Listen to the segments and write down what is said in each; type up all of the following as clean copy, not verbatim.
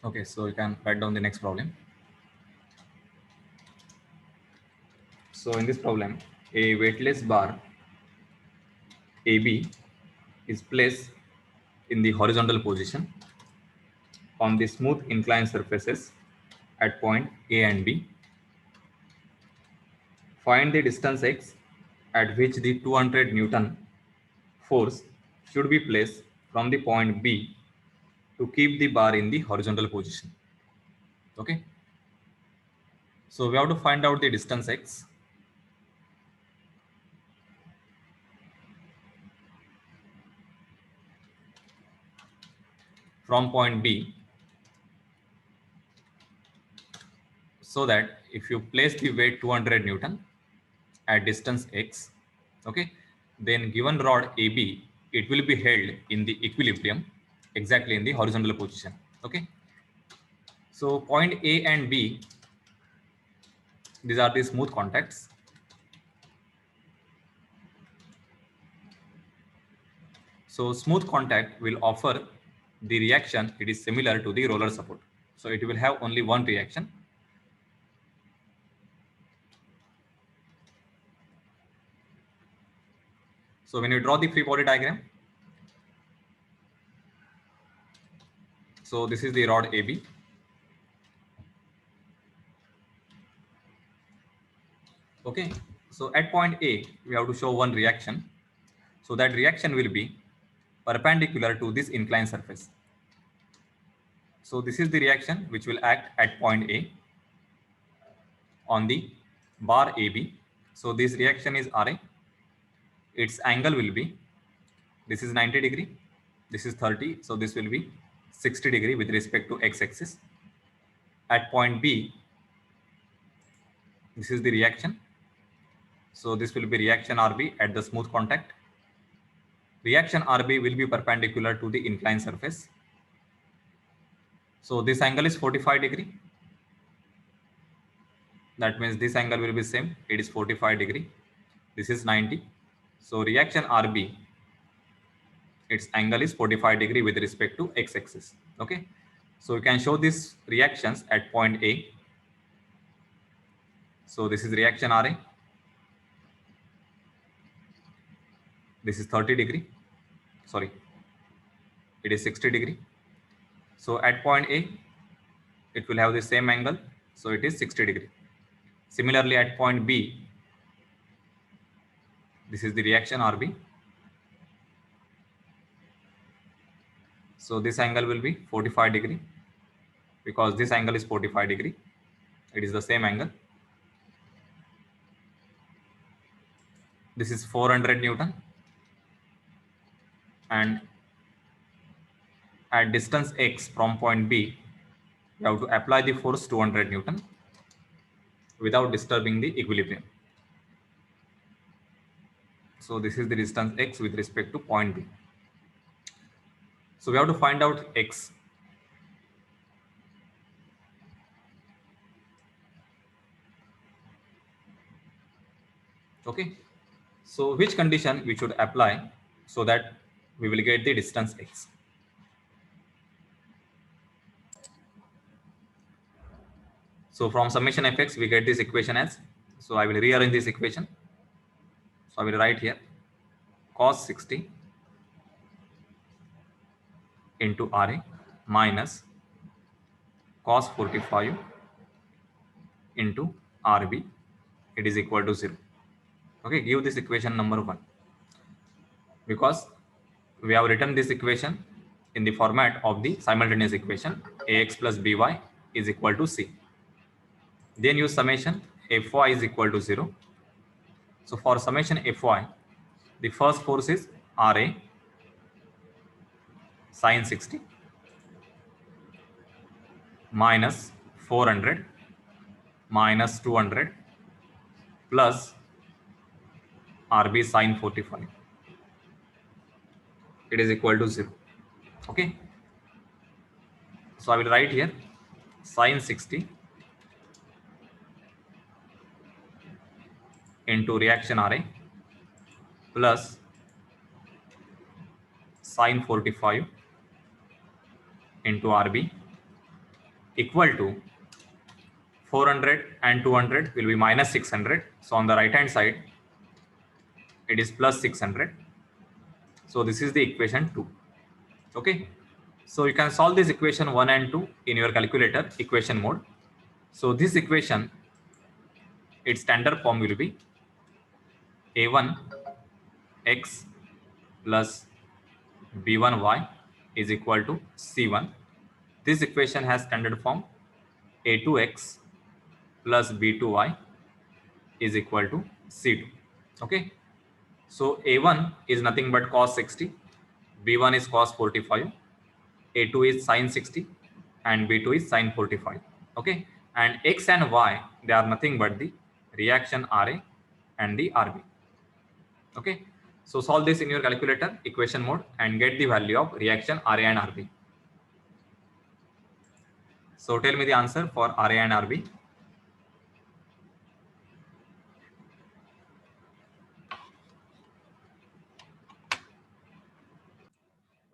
Okay, so you can write down the next problem. So in this problem, a weightless bar AB is placed in the horizontal position on the smooth inclined surfaces at point A and B. Find the distance x at which the 200 Newton force should be placed from the point B to keep the bar in the horizontal position. Okay. So we have to find out the distance x. From point B, so that if you place the weight 200 Newton at distance x, okay, then given rod AB, it will be held in the equilibrium exactly in the horizontal position. Okay. So point A and B, these are the smooth contacts. So smooth contact will offer the reaction. It is similar to the roller support. So it will have only one reaction. So when you draw the free body diagram, so this is the rod AB. Okay. So at point A, we have to show one reaction. So that reaction will be perpendicular to this inclined surface. So this is the reaction which will act at point A on the bar AB. So this reaction is Ra. Its angle will be, this is 90 degree, this is 30. So this will be 60 degree with respect to x-axis. At point B, this is the reaction. So this will be reaction RB at the smooth contact. Reaction RB will be perpendicular to the inclined surface. So this angle is 45 degree. That means this angle will be same. It is 45 degree. This is 90. So reaction RB, its angle is 45 degree with respect to x-axis. Okay. So you can show these reactions at point A. So this is reaction Ra. This is 30 degree. Sorry, it is 60 degree. So at point A, it will have the same angle. So it is 60 degree. Similarly, at point B, this is the reaction RB. So this angle will be 45 degree because this angle is 45 degree. It is the same angle. This is 400 Newton. And at distance x from point B, you have to apply the force 200 Newton without disturbing the equilibrium. So this is the distance x with respect to point B. So we have to find out x. Okay. So which condition we should apply so that we will get the distance x? So from summation fx, we get this equation as, so I will rearrange this equation. So I will write here cos 60 into Ra minus cos 45 into Rb, it is equal to 0. Okay, give this equation number 1 because we have written this equation in the format of the simultaneous equation ax plus by is equal to c. Then use summation fy is equal to 0. So for summation fy, the first force is Ra sine 60 minus 400 minus 200 plus Rb sine 45. It is equal to 0. Okay. So I will write here sine 60 into reaction Ra plus sine 45 into Rb equal to 400 and 200 will be minus 600. So on the right hand side, it is plus 600. So this is the equation 2. Okay. So you can solve this equation 1 and 2 in your calculator equation mode. So this equation, its standard form will be a1x plus b1y is equal to c1. This equation has standard form a2x plus b2y is equal to c2. Okay. So a1 is nothing but cos 60, b1 is cos 45, a2 is sin 60, and b2 is sin 45. Okay. And x and y, they are nothing but the reaction Ra and the Rb. Okay. So solve this in your calculator equation mode and get the value of reaction Ra and Rb. So tell me the answer for Ra and Rb.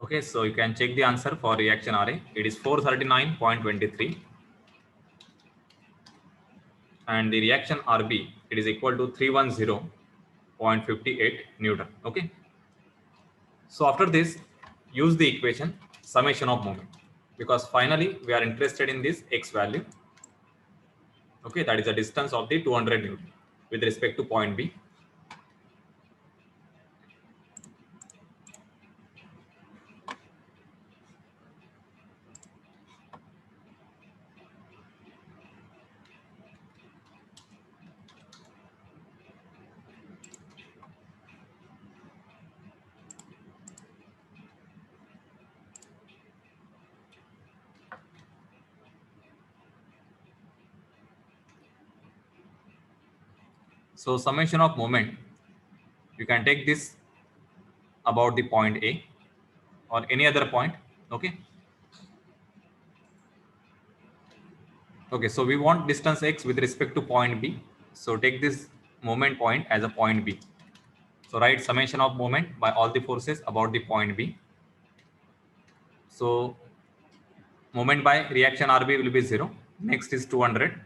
Okay, so you can check the answer for reaction Ra. It is 439.23. And the reaction Rb, it is equal to 310.58 Newton. Okay. So after this, use the equation summation of moment, because finally we are interested in this x value. Okay, that is the distance of the 200 Newton with respect to point B. So summation of moment, you can take this about the point A or any other point. Okay. Okay, so we want distance x with respect to point B. So take this moment point as a point B. So write summation of moment by all the forces about the point B. So moment by reaction Rb will be 0. Next is 200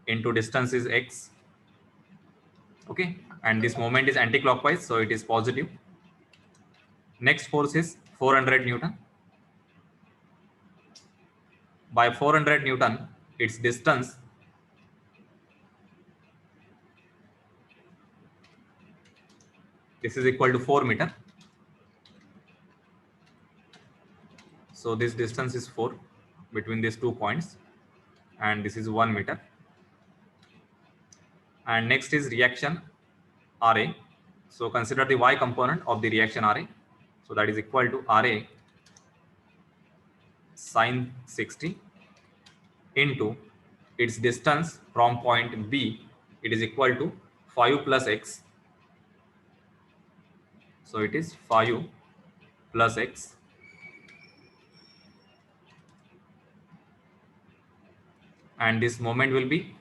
into distance is x. Okay, and this moment is anti-clockwise, so it is positive. Next force is 400 Newton. By 400 Newton, its distance this is equal to 4 meter. So this distance is 4 between these 2 points, and this is 1 meter. And next is reaction Ra. So consider the y component of the reaction Ra. So that is equal to Ra sin 60 into its distance from point B. It is equal to 5 plus x. So it is 5 plus x. And this moment will be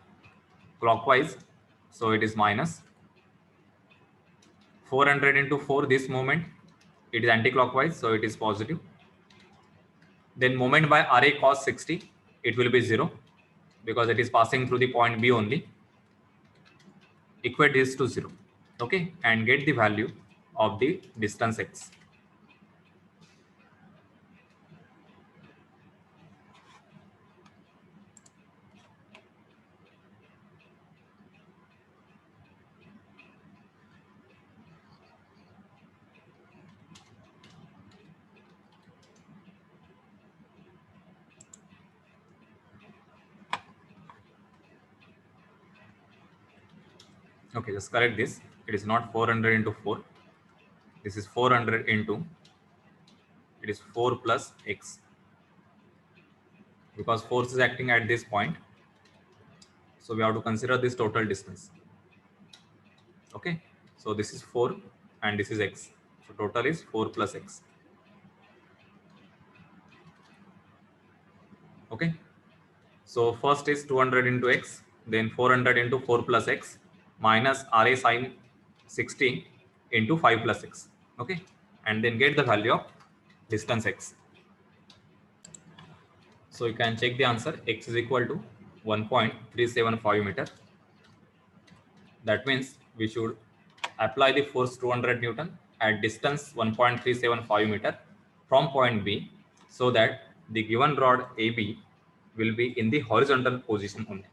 clockwise. So it is minus 400 into 4. This moment, it is anti-clockwise. So it is positive. Then moment by Ra cos 60, it will be 0 because it is passing through the point B only. Equate this to 0. Okay. And get the value of the distance x. Okay, just correct this. It is not 400 into 4. This is 400 into, it is 4 plus x. Because force is acting at this point. So we have to consider this total distance. Okay. So this is 4 and this is x. So total is 4 plus x. Okay. So first is 200 into x, then 400 into 4 plus x minus Ra sin 60 into 5 plus x. Okay. And then get the value of distance x. So you can check the answer. X is equal to 1.375 meter. That means we should apply the force 200 Newton at distance 1.375 meter from point B, so that the given rod AB will be in the horizontal position only.